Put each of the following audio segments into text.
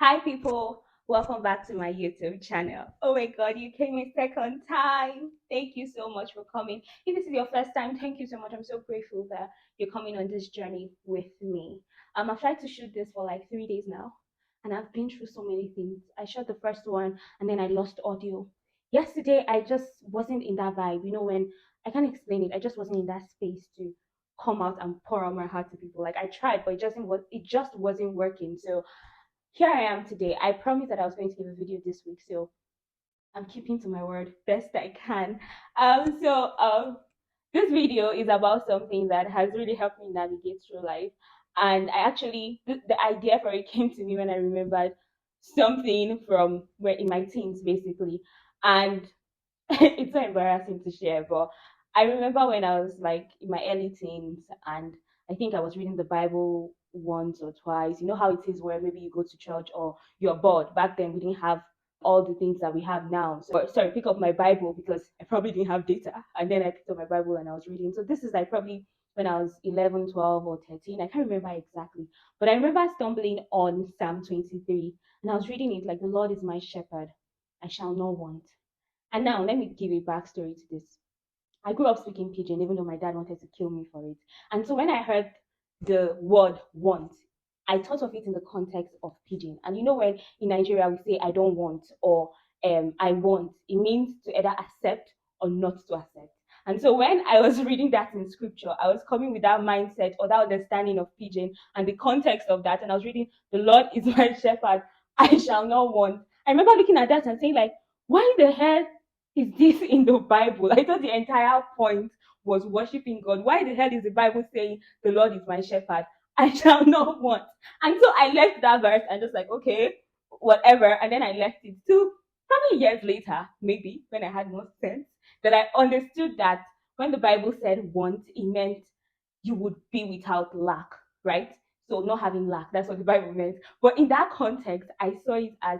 Hi, people. Welcome back to my YouTube channel. Oh my God, you came a second time. Thank you so much for coming. If this is your first time, thank you so much. I'm so grateful that you're coming on this journey with me. I've tried to shoot this for like 3 days now, and I've been through so many things. I shot the first one, and then I lost audio. Yesterday, I just wasn't in that vibe. When I can't explain it, I just wasn't in that space to come out and pour out my heart to people. Like I tried, but it just wasn't working. So here I am today. I promised that I was going to give a video this week, so I'm keeping to my word best I can. This video is about something that has really helped me navigate through life, and I actually the idea for it came to me when I remembered something from where in my teens basically, and it's so embarrassing to share, but I remember when I was like in my early teens and I think I was reading the Bible once or twice. You know how it is where maybe you go to church or you're bored. Back then we didn't have all the things that we have now. So sorry, pick up my Bible because I probably didn't have data. And then I picked up my Bible and I was reading. So this is like probably when I was 11, 12, or 13. I can't remember exactly. But I remember stumbling on Psalm 23 and I was reading it like the Lord is my shepherd. I shall not want. And now let me give a backstory to this. I grew up speaking pidgin, even though my dad wanted to kill me for it. And so when I heard the word want, I thought of it in the context of pidgin. And when in Nigeria we say I don't want or I want, it means to either accept or not to accept. And so when I was reading that in scripture, I was coming with that mindset or that understanding of pidgin and the context of that. And I was reading, the Lord is my shepherd, I shall not want. I remember looking at that and saying, like, why the hell is this in the Bible? I thought the entire point was worshiping God. Why the hell is the Bible saying the Lord is my shepherd? I shall not want. And so I left that verse and just like, okay, whatever. And then I left it till probably years later, maybe when I had more sense, that I understood that when the Bible said want, it meant you would be without lack, right? So not having lack, that's what the Bible meant. But in that context, I saw it as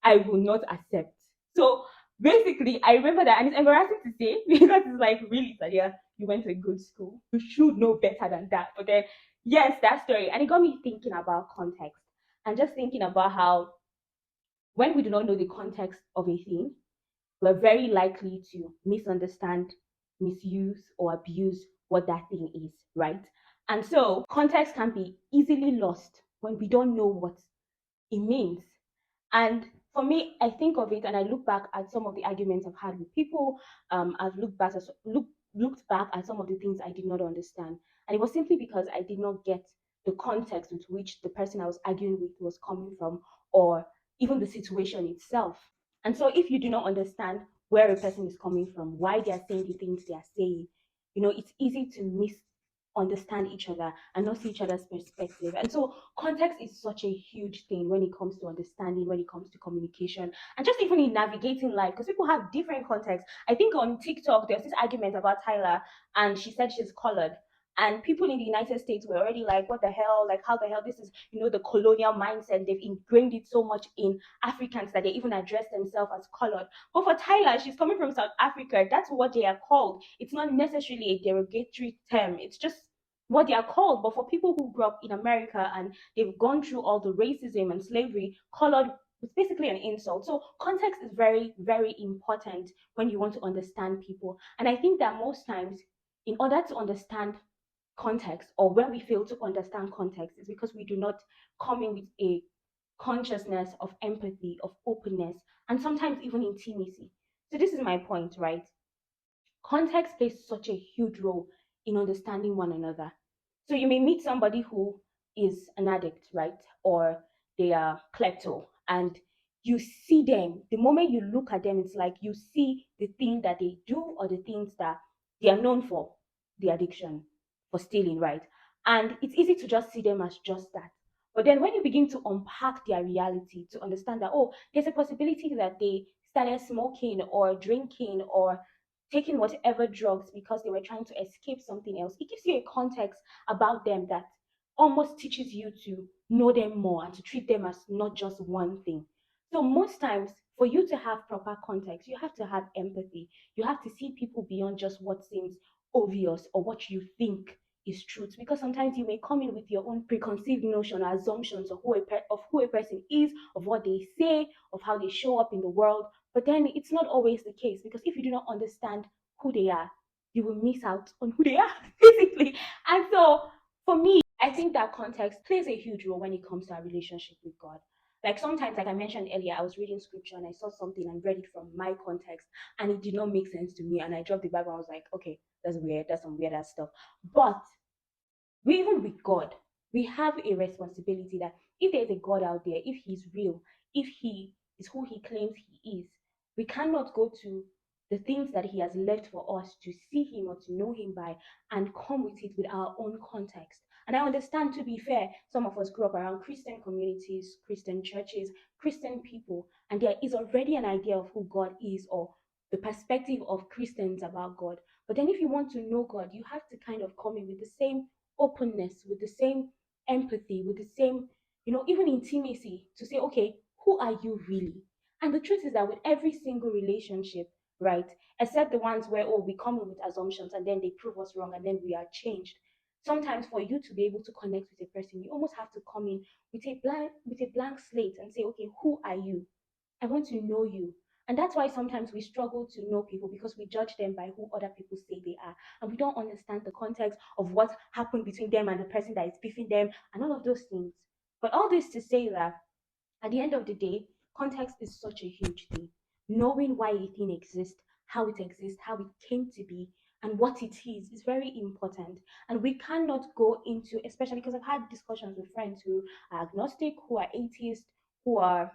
I will not accept. So basically, I remember that, and it's embarrassing to say because it's like, really, Sadia, you went to a good school. You should know better than that. But then, yes, that story. And it got me thinking about context and just thinking about how when we do not know the context of a thing, we're very likely to misunderstand, misuse, or abuse what that thing is, right? And so context can be easily lost when we don't know what it means. And for me, I think of it and I look back at some of the arguments I've had with people. I've looked back at some of the things I did not understand. And it was simply because I did not get the context with which the person I was arguing with was coming from, or even the situation itself. And so, if you do not understand where a person is coming from, why they are saying the things they are saying, it's easy to misunderstand each other and not see each other's perspective. And so, context is such a huge thing when it comes to understanding, when it comes to communication, and just even in navigating life, because people have different contexts. I think on TikTok, there's this argument about Tyler, and she said she's colored. And people in the United States were already like, what the hell? Like, how the hell? This is, the colonial mindset. They've ingrained it so much in Africans that they even address themselves as colored. But for Tyler, she's coming from South Africa. That's what they are called. It's not necessarily a derogatory term. It's just what they are called. But for people who grew up in America and they've gone through all the racism and slavery, colored is basically an insult. So context is very, very important when you want to understand people. And I think that most times, in order to understand context, or when we fail to understand context, is because we do not come in with a consciousness of empathy, of openness, and sometimes even intimacy. So this is my point, right? Context plays such a huge role in understanding one another. So you may meet somebody who is an addict, right? Or they are klepto, and you see them. The moment you look at them, it's like you see the thing that they do or the things that they are known for, the addiction, for stealing, right? And it's easy to just see them as just that. But then when you begin to unpack their reality, to understand that, oh, there's a possibility that they started smoking or drinking or taking whatever drugs because they were trying to escape something else. It gives you a context about them that almost teaches you to know them more and to treat them as not just one thing. So, most times, for you to have proper context, you have to have empathy. You have to see people beyond just what seems obvious or what you think is truth, because sometimes you may come in with your own preconceived notion or assumptions of who a person is, of what they say, of how they show up in the world. But then it's not always the case, because if you do not understand who they are, you will miss out on who they are, basically. And so for me, I think that context plays a huge role when it comes to our relationship with God. Like sometimes, like I mentioned earlier, I was reading scripture and I saw something and read it from my context, and it did not make sense to me. And I dropped the Bible. I was like, okay, that's weird. That's some weird ass stuff. But we, even with God, we have a responsibility that if there's a God out there, if He's real, if He is who He claims He is, we cannot go to the things that He has left for us to see Him or to know Him by and come with it with our own context. And I understand, to be fair, some of us grew up around Christian communities, Christian churches, Christian people, and there is already an idea of who God is, or the perspective of Christians about God. But then, if you want to know God, you have to kind of come in with the same openness, with the same empathy, with the same, even intimacy, to say, okay, who are you really? And the truth is that with every single relationship, right, except the ones where, oh, we come in with assumptions and then they prove us wrong and then we are changed. Sometimes for you to be able to connect with a person, you almost have to come in with a blank slate and say, okay, who are you? I want to know you. And that's why sometimes we struggle to know people, because we judge them by who other people say they are. And we don't understand the context of what happened between them and the person that is beefing them and all of those things. But all this to say that at the end of the day, context is such a huge thing. Knowing why a thing exists, how it came to be, and what it is very important. And we cannot go into, especially because I've had discussions with friends who are agnostic, who are atheists, who are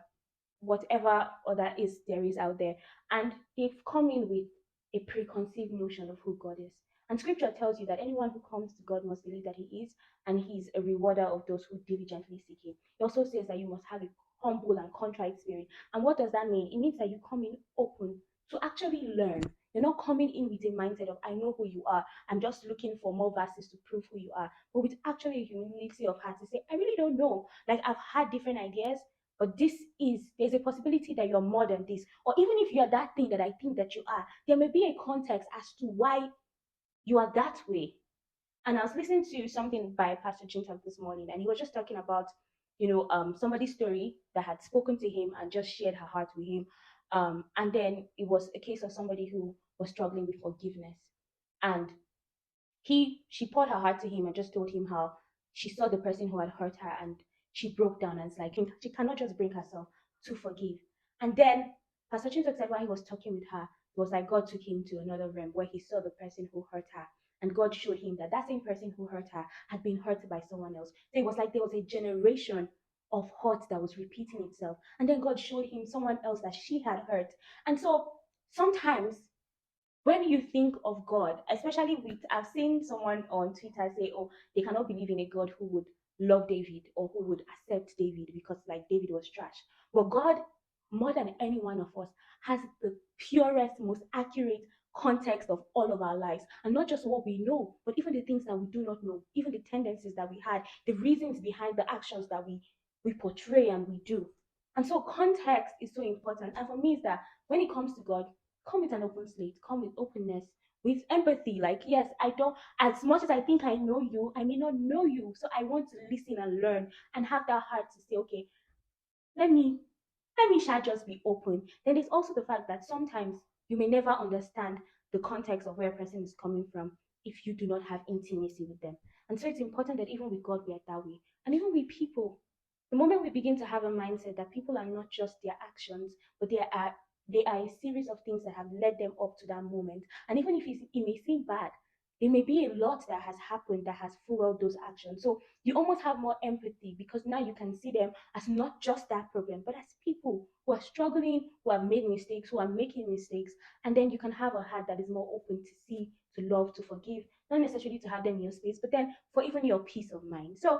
whatever other is there is out there, and they've come in with a preconceived notion of who God is. And scripture tells you that anyone who comes to God must believe that He is, and He's a rewarder of those who diligently seek Him. It also says that you must have a humble and contrite spirit. And what does that mean? It means that you come in open to actually learn. You're not coming in with a mindset of, I know who you are, I'm just looking for more verses to prove who you are, but with actually a humility of heart to say, I really don't know. Like, I've had different ideas, but there's a possibility that you're more than this. Or even if you're that thing that I think that you are, there may be a context as to why you are that way. And I was listening to something by Pastor Chintak this morning, and he was just talking about, somebody's story that had spoken to him and just shared her heart with him. And then it was a case of somebody who was struggling with forgiveness. And she poured her heart to him and just told him how she saw the person who had hurt her, and she broke down, and it's like she cannot just bring herself to forgive. And then Pastor Chintok said while he was talking with her, it was like God took him to another realm where he saw the person who hurt her, and God showed him that that same person who hurt her had been hurt by someone else. So it was like there was a generation of hurt that was repeating itself, and then God showed him someone else that she had hurt. And so sometimes when you think of God, especially with, I've seen someone on Twitter say, oh, they cannot believe in a God who would love David or who would accept David because, like, David was trash. But God, more than any one of us, has the purest, most accurate context of all of our lives. And not just what we know, but even the things that we do not know, even the tendencies that we had, the reasons behind the actions that we portray and we do. And so context is so important. And for me, is that when it comes to God, come with an open slate, come with openness, with empathy. Like, yes, I don't, as much as I think I know you, I may not know you. So I want to listen and learn and have that heart to say, okay, let me shall just be open. Then there's also the fact that sometimes you may never understand the context of where a person is coming from if you do not have intimacy with them. And so it's important that even with God we are that way. And even with people, the moment we begin to have a mindset that people are not just their actions, but they are a series of things that have led them up to that moment. And even if it may seem bad, there may be a lot that has happened that has fueled those actions. So you almost have more empathy, because now you can see them as not just that problem, but as people who are struggling, who have made mistakes, who are making mistakes. And then you can have a heart that is more open to see, to love, to forgive, not necessarily to have them in your space, but then for even your peace of mind. So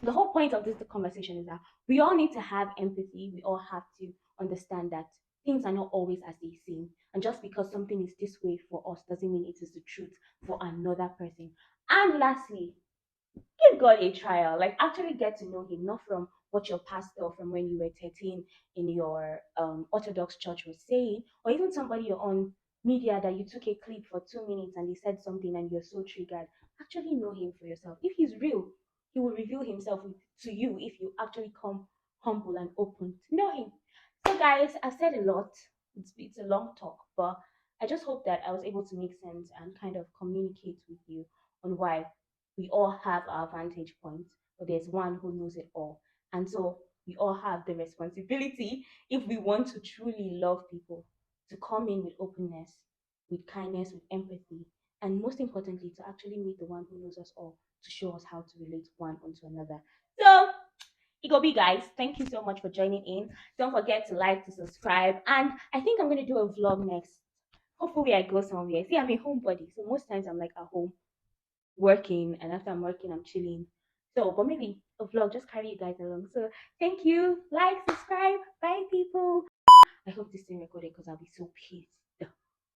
the whole point of this conversation is that we all need to have empathy. We all have to understand that things are not always as they seem. And just because something is this way for us doesn't mean it is the truth for another person. And lastly, give God a trial. Like, actually get to know Him, not from what your pastor from when you were 13 in your Orthodox church was saying, or even somebody on media that you took a clip for 2 minutes and they said something and you're so triggered. actually know him for yourself. If he's real, he will reveal himself to you if you actually come humble and open to know him. So, guys, I've said a lot. It's a long talk, but I just hope that I was able to make sense and kind of communicate with you on why we all have our vantage points, but there's one who knows it all. And so we all have the responsibility, if we want to truly love people, to come in with openness, with kindness, with empathy, and most importantly, to actually meet the one who knows us all to show us how to relate one onto another. So, Igobi guys, thank you so much for joining in. Don't forget to like, to subscribe, and I think I'm gonna do a vlog next. Hopefully, I go somewhere. See, I'm a homebody, so most times I'm like at home working, and after I'm working, I'm chilling. So, but maybe a vlog just carry you guys along. So, thank you. Like, subscribe. Bye, people. I hope this thing recorded because I'll be so pissed.